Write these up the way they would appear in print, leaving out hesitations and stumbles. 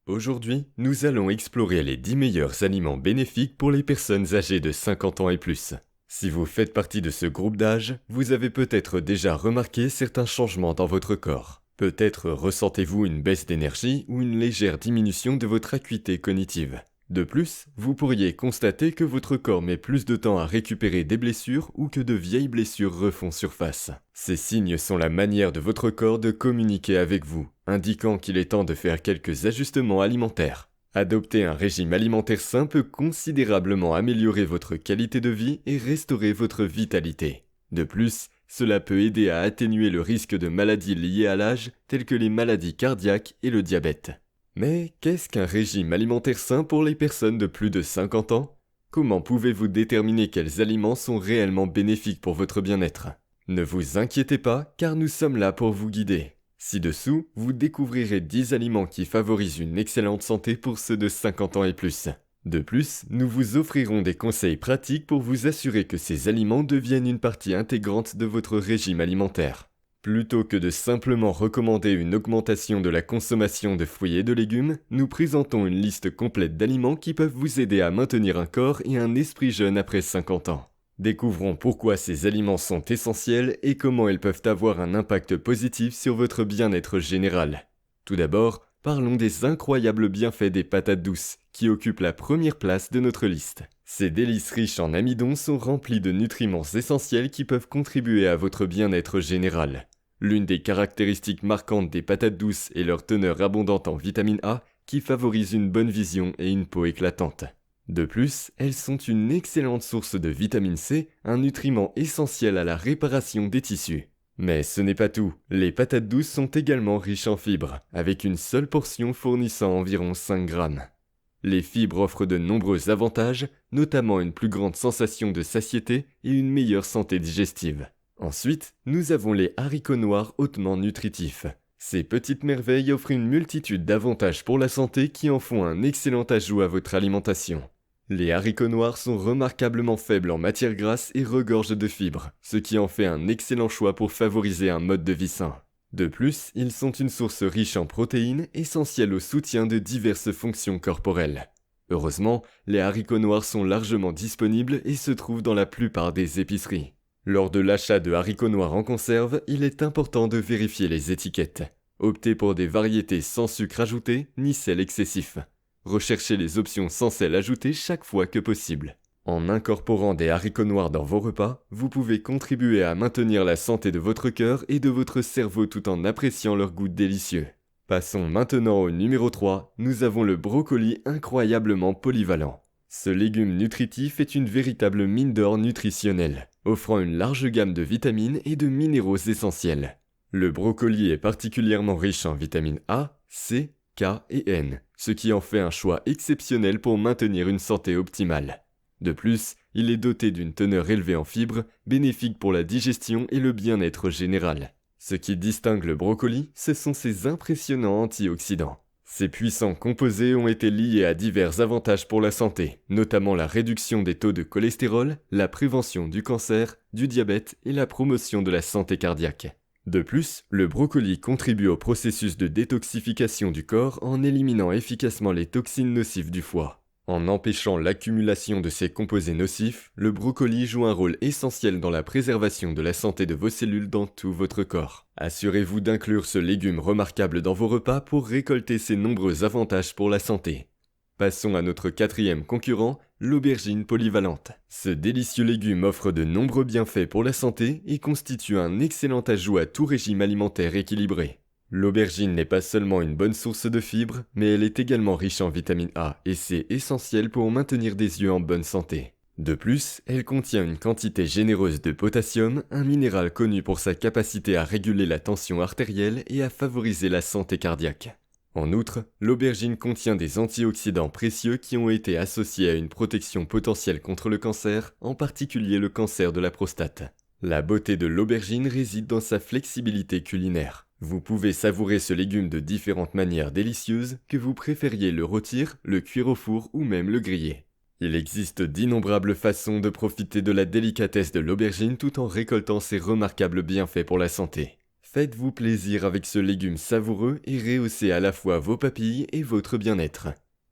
Aujourd'hui, nous allons explorer les 10 meilleurs aliments bénéfiques pour les personnes âgées de 50 ans et plus. Si vous faites partie de ce groupe d'âge, vous avez peut-être déjà remarqué certains changements dans votre corps. Peut-être ressentez-vous une baisse d'énergie ou une légère diminution de votre acuité cognitive. De plus, vous pourriez constater que votre corps met plus de temps à récupérer des blessures ou que de vieilles blessures refont surface. Ces signes sont la manière de votre corps de communiquer avec vous, indiquant qu'il est temps de faire quelques ajustements alimentaires. Adopter un régime alimentaire sain peut considérablement améliorer votre qualité de vie et restaurer votre vitalité. De plus, cela peut aider à atténuer le risque de maladies liées à l'âge, telles que les maladies cardiaques et le diabète. Mais qu'est-ce qu'un régime alimentaire sain pour les personnes de plus de 50 ans? Comment pouvez-vous déterminer quels aliments sont réellement bénéfiques pour votre bien-être? Ne vous inquiétez pas, car nous sommes là pour vous guider. Ci-dessous, vous découvrirez 10 aliments qui favorisent une excellente santé pour ceux de 50 ans et plus. De plus, nous vous offrirons des conseils pratiques pour vous assurer que ces aliments deviennent une partie intégrante de votre régime alimentaire. Plutôt que de simplement recommander une augmentation de la consommation de fruits et de légumes, nous présentons une liste complète d'aliments qui peuvent vous aider à maintenir un corps et un esprit jeune après 50 ans. Découvrons pourquoi ces aliments sont essentiels et comment ils peuvent avoir un impact positif sur votre bien-être général. Tout d'abord, parlons des incroyables bienfaits des patates douces, qui occupent la première place de notre liste. Ces délices riches en amidon sont remplies de nutriments essentiels qui peuvent contribuer à votre bien-être général. L'une des caractéristiques marquantes des patates douces est leur teneur abondante en vitamine A, qui favorise une bonne vision et une peau éclatante. De plus, elles sont une excellente source de vitamine C, un nutriment essentiel à la réparation des tissus. Mais ce n'est pas tout, les patates douces sont également riches en fibres, avec une seule portion fournissant environ 5 grammes. Les fibres offrent de nombreux avantages, notamment une plus grande sensation de satiété et une meilleure santé digestive. Ensuite, nous avons les haricots noirs hautement nutritifs. Ces petites merveilles offrent une multitude d'avantages pour la santé qui en font un excellent ajout à votre alimentation. Les haricots noirs sont remarquablement faibles en matière grasse et regorgent de fibres, ce qui en fait un excellent choix pour favoriser un mode de vie sain. De plus, ils sont une source riche en protéines, essentielles au soutien de diverses fonctions corporelles. Heureusement, les haricots noirs sont largement disponibles et se trouvent dans la plupart des épiceries. Lors de l'achat de haricots noirs en conserve, il est important de vérifier les étiquettes. Optez pour des variétés sans sucre ajouté ni sel excessif. Recherchez les options sans sel ajouté chaque fois que possible. En incorporant des haricots noirs dans vos repas, vous pouvez contribuer à maintenir la santé de votre cœur et de votre cerveau tout en appréciant leur goût délicieux. Passons maintenant au numéro 3, nous avons le brocoli incroyablement polyvalent. Ce légume nutritif est une véritable mine d'or nutritionnelle, offrant une large gamme de vitamines et de minéraux essentiels. Le brocoli est particulièrement riche en vitamines A, C, K et N, ce qui en fait un choix exceptionnel pour maintenir une santé optimale. De plus, il est doté d'une teneur élevée en fibres, bénéfique pour la digestion et le bien-être général. Ce qui distingue le brocoli, ce sont ses impressionnants antioxydants. Ces puissants composés ont été liés à divers avantages pour la santé, notamment la réduction des taux de cholestérol, la prévention du cancer, du diabète et la promotion de la santé cardiaque. De plus, le brocoli contribue au processus de détoxification du corps en éliminant efficacement les toxines nocives du foie. En empêchant l'accumulation de ces composés nocifs, le brocoli joue un rôle essentiel dans la préservation de la santé de vos cellules dans tout votre corps. Assurez-vous d'inclure ce légume remarquable dans vos repas pour récolter ses nombreux avantages pour la santé. Passons à notre quatrième concurrent, l'aubergine polyvalente. Ce délicieux légume offre de nombreux bienfaits pour la santé et constitue un excellent ajout à tout régime alimentaire équilibré. L'aubergine n'est pas seulement une bonne source de fibres, mais elle est également riche en vitamine A et c'est essentiel pour maintenir des yeux en bonne santé. De plus, elle contient une quantité généreuse de potassium, un minéral connu pour sa capacité à réguler la tension artérielle et à favoriser la santé cardiaque. En outre, l'aubergine contient des antioxydants précieux qui ont été associés à une protection potentielle contre le cancer, en particulier le cancer de la prostate. La beauté de l'aubergine réside dans sa flexibilité culinaire. Vous pouvez savourer ce légume de différentes manières délicieuses, que vous préfériez le rôtir, le cuire au four ou même le griller. Il existe d'innombrables façons de profiter de la délicatesse de l'aubergine tout en récoltant ses remarquables bienfaits pour la santé. Faites-vous plaisir avec ce légume savoureux et rehaussez à la fois vos papilles et votre bien-être.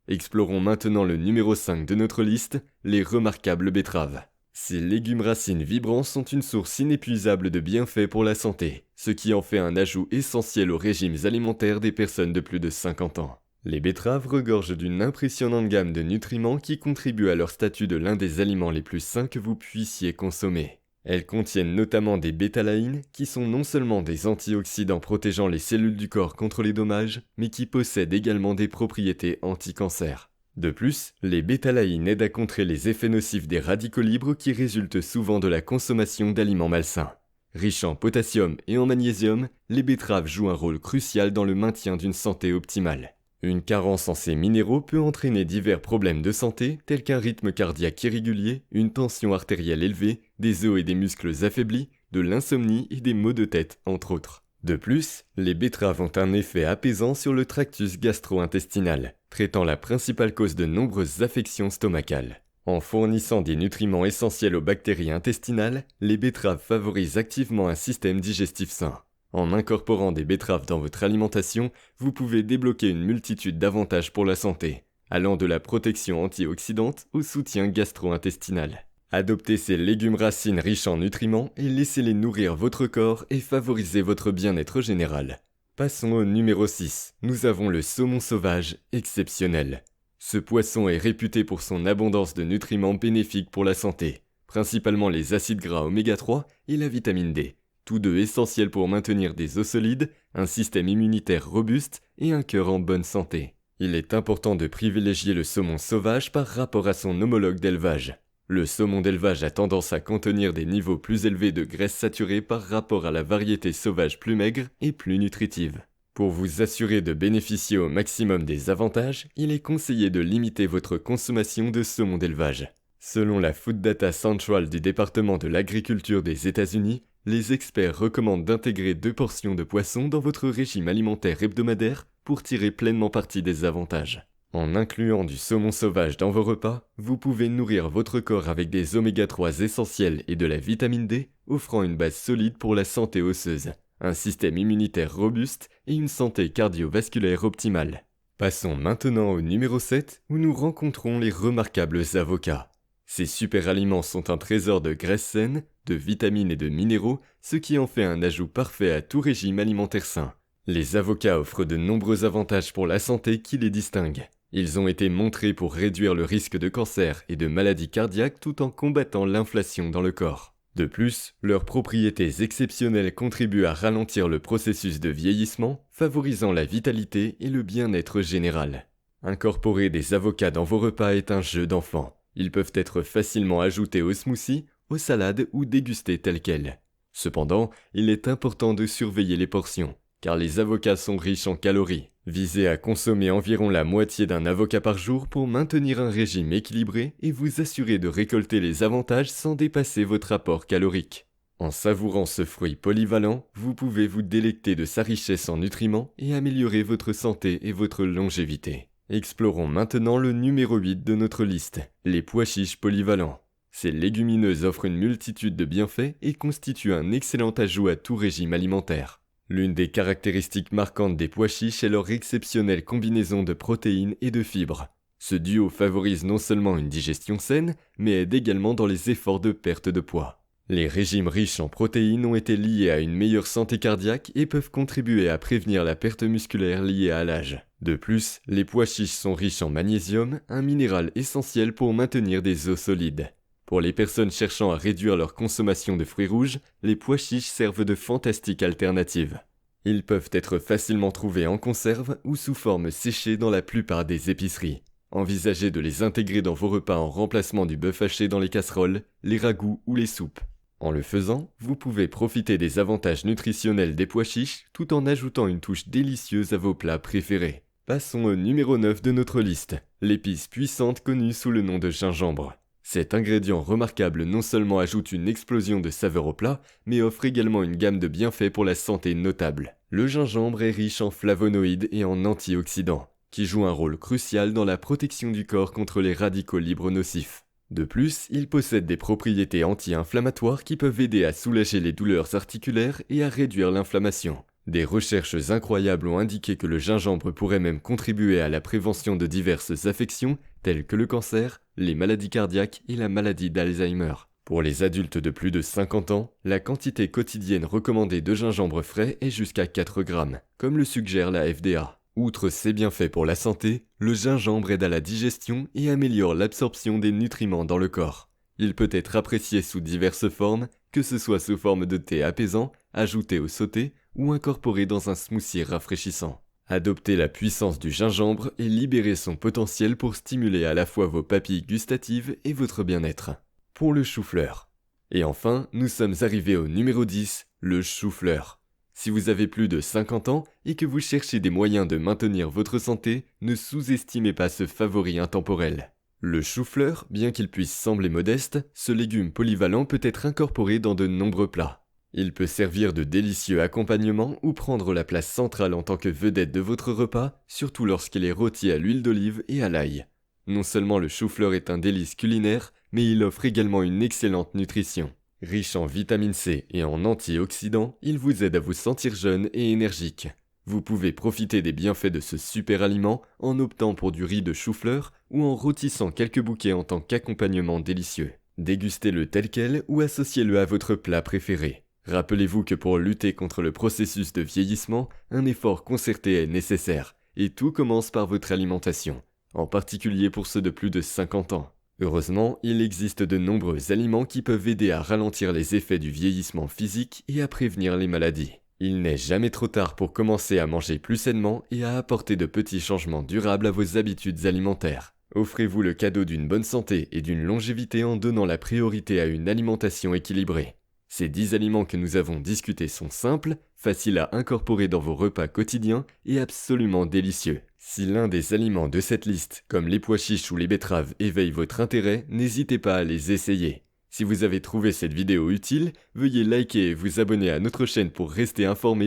Explorons maintenant le numéro 5 de notre liste, les remarquables betteraves. Ces légumes racines vibrants sont une source inépuisable de bienfaits pour la santé, ce qui en fait un ajout essentiel aux régimes alimentaires des personnes de plus de 50 ans. Les betteraves regorgent d'une impressionnante gamme de nutriments qui contribuent à leur statut de l'un des aliments les plus sains que vous puissiez consommer. Elles contiennent notamment des bétalaïnes, qui sont non seulement des antioxydants protégeant les cellules du corps contre les dommages, mais qui possèdent également des propriétés anti-cancer. De plus, les bétalaïnes aident à contrer les effets nocifs des radicaux libres qui résultent souvent de la consommation d'aliments malsains. Riches en potassium et en magnésium, les betteraves jouent un rôle crucial dans le maintien d'une santé optimale. Une carence en ces minéraux peut entraîner divers problèmes de santé tels qu'un rythme cardiaque irrégulier, une tension artérielle élevée, des os et des muscles affaiblis, de l'insomnie et des maux de tête, entre autres. De plus, les betteraves ont un effet apaisant sur le tractus gastro-intestinal, traitant la principale cause de nombreuses affections stomacales. En fournissant des nutriments essentiels aux bactéries intestinales, les betteraves favorisent activement un système digestif sain. En incorporant des betteraves dans votre alimentation, vous pouvez débloquer une multitude d'avantages pour la santé, allant de la protection antioxydante au soutien gastro-intestinal. Adoptez ces légumes racines riches en nutriments et laissez-les nourrir votre corps et favoriser votre bien-être général. Passons au numéro 6. Nous avons le saumon sauvage exceptionnel. Ce poisson est réputé pour son abondance de nutriments bénéfiques pour la santé, principalement les acides gras oméga 3 et la vitamine D. Tous deux essentiels pour maintenir des os solides, un système immunitaire robuste et un cœur en bonne santé. Il est important de privilégier le saumon sauvage par rapport à son homologue d'élevage. Le saumon d'élevage a tendance à contenir des niveaux plus élevés de graisse saturée par rapport à la variété sauvage plus maigre et plus nutritive. Pour vous assurer de bénéficier au maximum des avantages, il est conseillé de limiter votre consommation de saumon d'élevage. Selon la Food Data Central du département de l'agriculture des États-Unis, les experts recommandent d'intégrer 2 portions de poisson dans votre régime alimentaire hebdomadaire pour tirer pleinement parti des avantages. En incluant du saumon sauvage dans vos repas, vous pouvez nourrir votre corps avec des oméga 3 essentiels et de la vitamine D, offrant une base solide pour la santé osseuse, un système immunitaire robuste et une santé cardiovasculaire optimale. Passons maintenant au numéro 7 où nous rencontrons les remarquables avocats. Ces super aliments sont un trésor de graisses saines, de vitamines et de minéraux, ce qui en fait un ajout parfait à tout régime alimentaire sain. Les avocats offrent de nombreux avantages pour la santé qui les distinguent. Ils ont été montrés pour réduire le risque de cancer et de maladies cardiaques tout en combattant l'inflation dans le corps. De plus, leurs propriétés exceptionnelles contribuent à ralentir le processus de vieillissement, favorisant la vitalité et le bien-être général. Incorporer des avocats dans vos repas est un jeu d'enfant. Ils peuvent être facilement ajoutés aux smoothies, aux salades ou dégustés tels quels. Cependant, il est important de surveiller les portions, car les avocats sont riches en calories. Visez à consommer environ la moitié d'un avocat par jour pour maintenir un régime équilibré et vous assurer de récolter les avantages sans dépasser votre apport calorique. En savourant ce fruit polyvalent, vous pouvez vous délecter de sa richesse en nutriments et améliorer votre santé et votre longévité. Explorons maintenant le numéro 8 de notre liste, les pois chiches polyvalents. Ces légumineuses offrent une multitude de bienfaits et constituent un excellent ajout à tout régime alimentaire. L'une des caractéristiques marquantes des pois chiches est leur exceptionnelle combinaison de protéines et de fibres. Ce duo favorise non seulement une digestion saine, mais aide également dans les efforts de perte de poids. Les régimes riches en protéines ont été liés à une meilleure santé cardiaque et peuvent contribuer à prévenir la perte musculaire liée à l'âge. De plus, les pois chiches sont riches en magnésium, un minéral essentiel pour maintenir des os solides. Pour les personnes cherchant à réduire leur consommation de fruits rouges, les pois chiches servent de fantastiques alternatives. Ils peuvent être facilement trouvés en conserve ou sous forme séchée dans la plupart des épiceries. Envisagez de les intégrer dans vos repas en remplacement du bœuf haché dans les casseroles, les ragoûts ou les soupes. En le faisant, vous pouvez profiter des avantages nutritionnels des pois chiches tout en ajoutant une touche délicieuse à vos plats préférés. Passons au numéro 9 de notre liste, l'épice puissante connue sous le nom de gingembre. Cet ingrédient remarquable non seulement ajoute une explosion de saveurs au plat, mais offre également une gamme de bienfaits pour la santé notable. Le gingembre est riche en flavonoïdes et en antioxydants, qui jouent un rôle crucial dans la protection du corps contre les radicaux libres nocifs. De plus, il possède des propriétés anti-inflammatoires qui peuvent aider à soulager les douleurs articulaires et à réduire l'inflammation. Des recherches incroyables ont indiqué que le gingembre pourrait même contribuer à la prévention de diverses affections telles que le cancer, les maladies cardiaques et la maladie d'Alzheimer. Pour les adultes de plus de 50 ans, la quantité quotidienne recommandée de gingembre frais est jusqu'à 4 grammes, comme le suggère la FDA. Outre ses bienfaits pour la santé, le gingembre aide à la digestion et améliore l'absorption des nutriments dans le corps. Il peut être apprécié sous diverses formes, que ce soit sous forme de thé apaisant, ajouté au sauté ou incorporé dans un smoothie rafraîchissant. Adoptez la puissance du gingembre et libérez son potentiel pour stimuler à la fois vos papilles gustatives et votre bien-être. Pour le chou-fleur. Et enfin, nous sommes arrivés au numéro 10, le chou-fleur. Si vous avez plus de 50 ans et que vous cherchez des moyens de maintenir votre santé, ne sous-estimez pas ce favori intemporel. Le chou-fleur, bien qu'il puisse sembler modeste, ce légume polyvalent peut être incorporé dans de nombreux plats. Il peut servir de délicieux accompagnement ou prendre la place centrale en tant que vedette de votre repas, surtout lorsqu'il est rôti à l'huile d'olive et à l'ail. Non seulement le chou-fleur est un délice culinaire, mais il offre également une excellente nutrition. Riche en vitamine C et en antioxydants, il vous aide à vous sentir jeune et énergique. Vous pouvez profiter des bienfaits de ce super aliment en optant pour du riz de chou-fleur ou en rôtissant quelques bouquets en tant qu'accompagnement délicieux. Dégustez-le tel quel ou associez-le à votre plat préféré. Rappelez-vous que pour lutter contre le processus de vieillissement, un effort concerté est nécessaire, et tout commence par votre alimentation, en particulier pour ceux de plus de 50 ans. Heureusement, il existe de nombreux aliments qui peuvent aider à ralentir les effets du vieillissement physique et à prévenir les maladies. Il n'est jamais trop tard pour commencer à manger plus sainement et à apporter de petits changements durables à vos habitudes alimentaires. Offrez-vous le cadeau d'une bonne santé et d'une longévité en donnant la priorité à une alimentation équilibrée. Ces 10 aliments que nous avons discutés sont simples, faciles à incorporer dans vos repas quotidiens et absolument délicieux. Si l'un des aliments de cette liste, comme les pois chiches ou les betteraves, éveille votre intérêt, n'hésitez pas à les essayer. Si vous avez trouvé cette vidéo utile, veuillez liker et vous abonner à notre chaîne pour rester informé